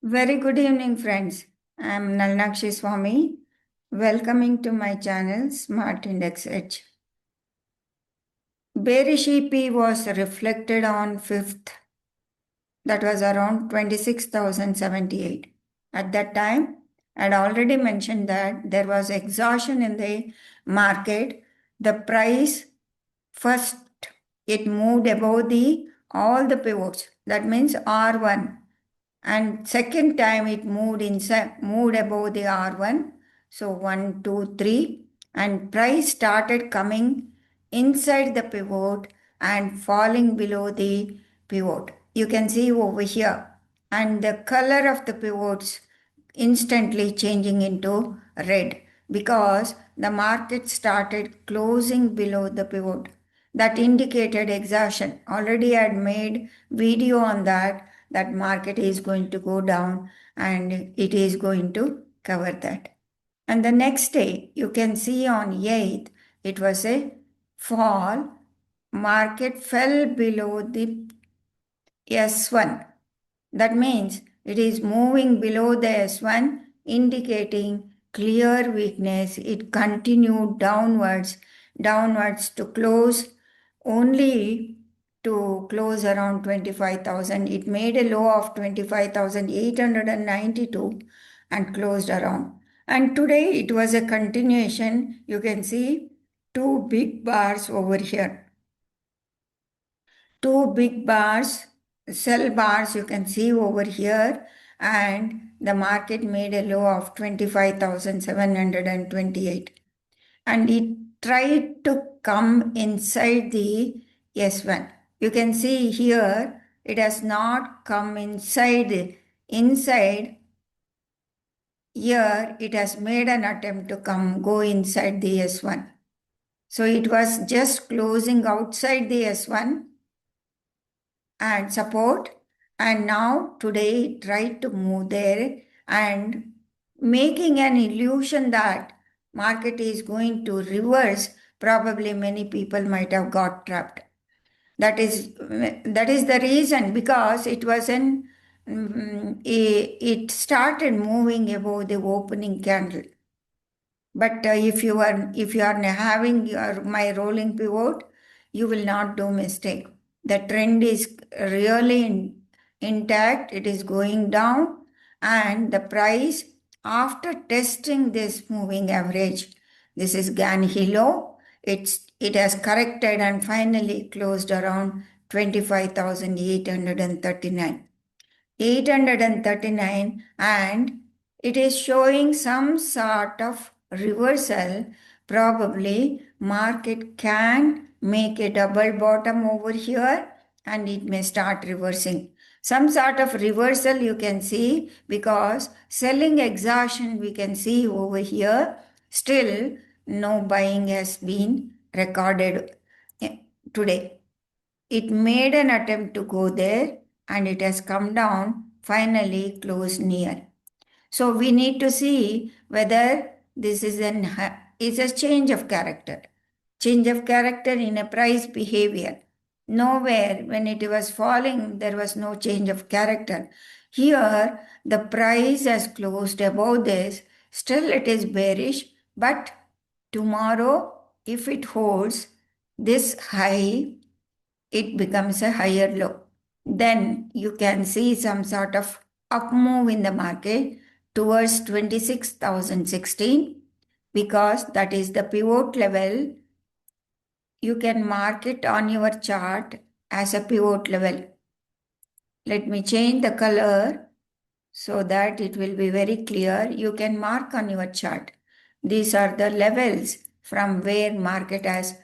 Very good evening, friends. I'm Nalnakshi Swami, welcoming to my channel Smart Index Edge. Bearish EP was reflected on 5th, that was around 26,078. At that time, I'd already mentioned that there was exhaustion in the market. The price first it moved above the all the pivots. That means R1, and second time it moved above the R1. So 1 2 3, and price started coming inside the pivot and falling below the pivot. You can see over here, and the color of the pivots instantly changing into red because the market started closing below the pivot. That indicated exhaustion. Already I had made video on that market is going to go down and it is going to cover that. And the next day, you can see on 8th, it was a fall. Market fell below the S1. That means it is moving below the S1, indicating clear weakness. It continued downwards to close only to close around 25,000. It made a low of 25,892 and closed around. And today it was a continuation. You can see two big bars over here. Two big bars, sell bars you can see over here, and the market made a low of 25,728, and it tried to come inside the S1. You can see here it has not come inside here. It has made an attempt to go inside the S1. So it was just closing outside the S1 and support, and now today try to move there and making an illusion that market is going to reverse. Probably many people might have got trapped. That is the reason, because it was it started moving above the opening candle. But if you are having my rolling pivot, you will not do mistake. The trend is really intact. It is going down, and the price after testing this moving average, this is Ganhilo. It has corrected and finally closed around 25,839. 839, and it is showing some sort of reversal. Probably market can make a double bottom over here and it may start reversing. Some sort of reversal you can see, because selling exhaustion we can see over here. Still no buying has been recorded today. It made an attempt to go there and it has come down, finally closed near. So we need to see whether this is a change of character. Change of character in a price behavior. Nowhere when it was falling, there was no change of character. Here, the price has closed above this. Still, it is bearish, but tomorrow, if it holds this high, it becomes a higher low. Then you can see some sort of up move in the market towards 26,016, because that is the pivot level. You can mark it on your chart as a pivot level. Let me change the color so that it will be very clear. You can mark on your chart. These are the levels from where market has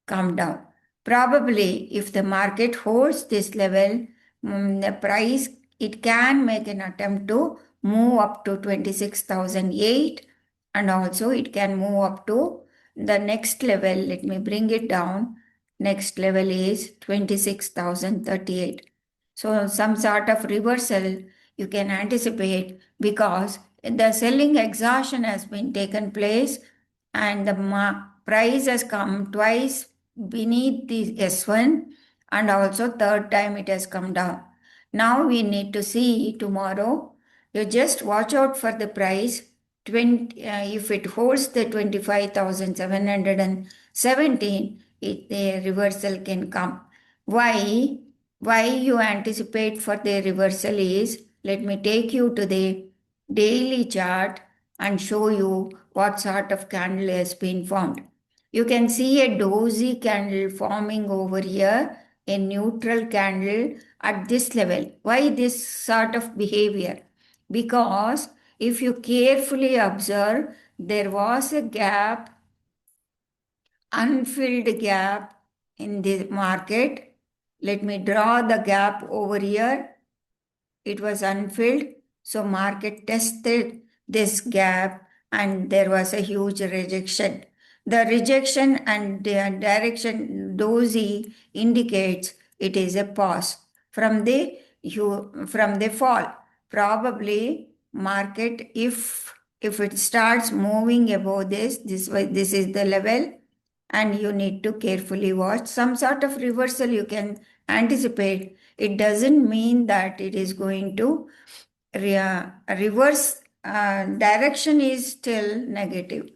come down. Probably if the market holds this level, the price, it can make an attempt to move up to 26,008, and also it can move up to the next level. Let me bring it down. Next level is 26,038. So some sort of reversal you can anticipate, because the selling exhaustion has been taken place and the price has come twice beneath the S1, and also third time it has come down. Now we need to see tomorrow You just watch out for the price. If it holds the 25,717, the reversal can come. Why? Why you anticipate for the reversal is, let me take you to the daily chart and show you what sort of candle has been formed. You can see a dozy candle forming over here, a neutral candle at this level. Why this sort of behavior? Because if you carefully observe, there was a gap, unfilled gap in the market. Let me draw the gap over here. It was unfilled, so market tested this gap and there was a huge rejection. The rejection and the direction dozy indicates it is a pause from the fall. Probably market, if it starts moving above this is the level, and you need to carefully watch some sort of reversal. You can anticipate. It doesn't mean that it is going to reverse. Direction is still negative.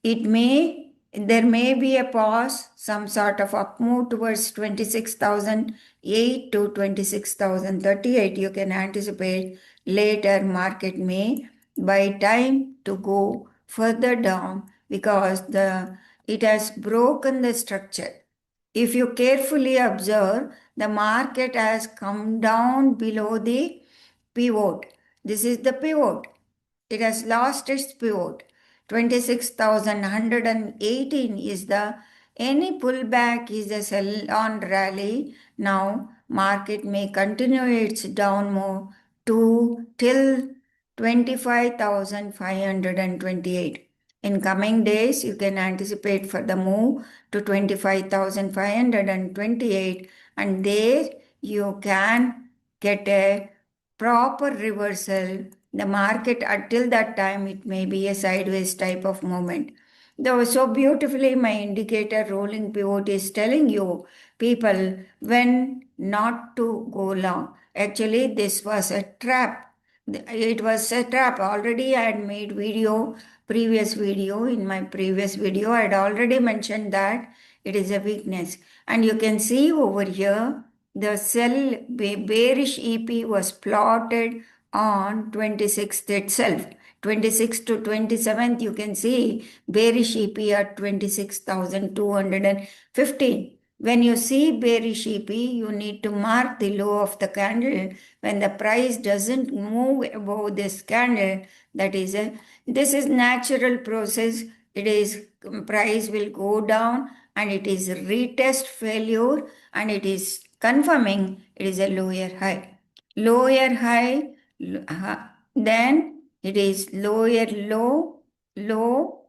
There may be a pause, some sort of up move towards 26,008 to 26,038. You can anticipate later market may buy time to go further down because it has broken the structure. If you carefully observe, the market has come down below the pivot. This is the pivot. It has lost its pivot. 26,118 is the any pullback is a sell on rally. Now market may continue its down move to till 25,528. In coming days, you can anticipate for the move to 25,528, and there you can get a proper reversal. The market until that time it may be a sideways type of movement. Though so beautifully my indicator rolling pivot is telling you people when not to go long. Actually this was a trap. It was a trap. Already I had made in my previous video I had already mentioned that it is a weakness. And you can see over here the sell bearish EP was plotted on 26th itself. 26th to 27th, you can see bearish EP at 26,215. When you see bearish EP, you need to mark the low of the candle. When the price doesn't move above this candle, this is natural process. It is price will go down and it is retest failure and it is confirming it is a lower high. Lower high, then it is lower low, low,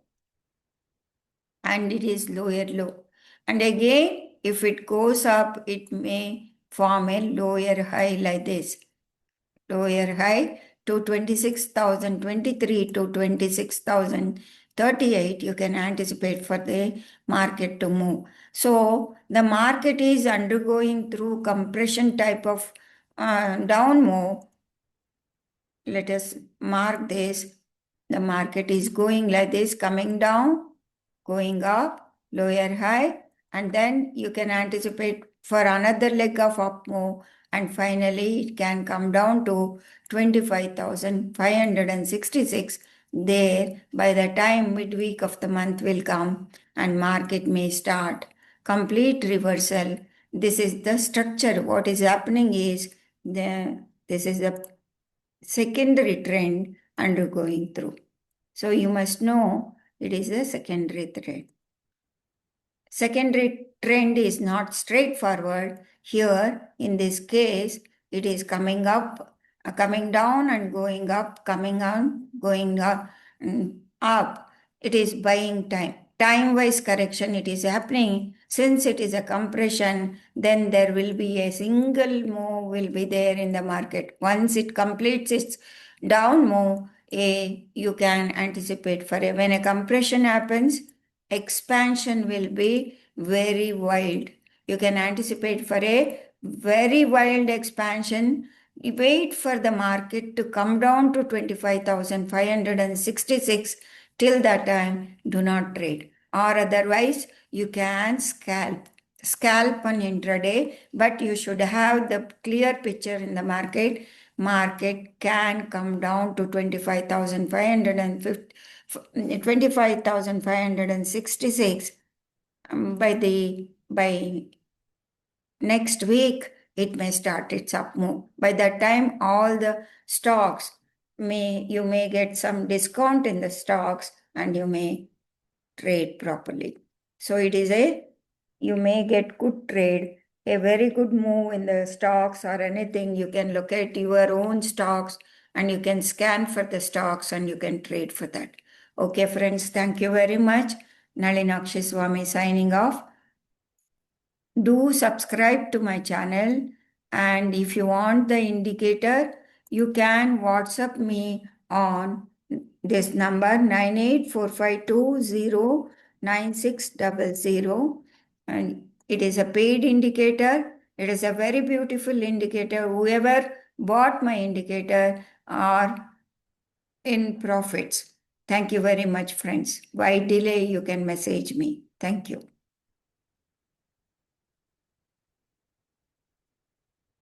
and it is lower low. And again, if it goes up, it may form a lower high like this. Lower high to 26,023 to 26,038, you can anticipate for the market to move. So the market is undergoing through compression type of down move. Let us mark this. The market is going like this, coming down, going up, lower high, and then you can anticipate for another leg of up move, and finally it can come down to 25,566. There, by the time midweek of the month will come and market may start complete reversal. This is the structure. What is happening is this is the secondary trend undergoing through. So you must know it is a secondary trend. Secondary trend is not straightforward. Here, in this case, it is coming up, coming down and going up, coming on, going up, up. It is buying time. Time-wise correction, it is happening. Since it is a compression, then there will be a single move will be there in the market. Once it completes its down move, you can anticipate for when a compression happens, expansion will be very wild. You can anticipate for a very wild expansion wait for the market to come down to 25,566. Till that time, do not trade. Or otherwise, you can scalp on intraday, but you should have the clear picture in the market. Market can come down to 25,566 by next week. It may start its up move. By that time, all the stocks you may get some discount in the stocks and you may trade properly. So you may get good trade, a very good move in the stocks or anything. You can look at your own stocks and you can scan for the stocks and you can trade for that. Okay, friends, thank you very much. Nalinakshi Swami signing off. Do subscribe to my channel, and if you want the indicator, you can WhatsApp me on this number 9845209600, and it is a paid indicator. It is a very beautiful indicator. Whoever bought my indicator are in profits. Thank you very much, friends. Why delay? You can message me. Thank you.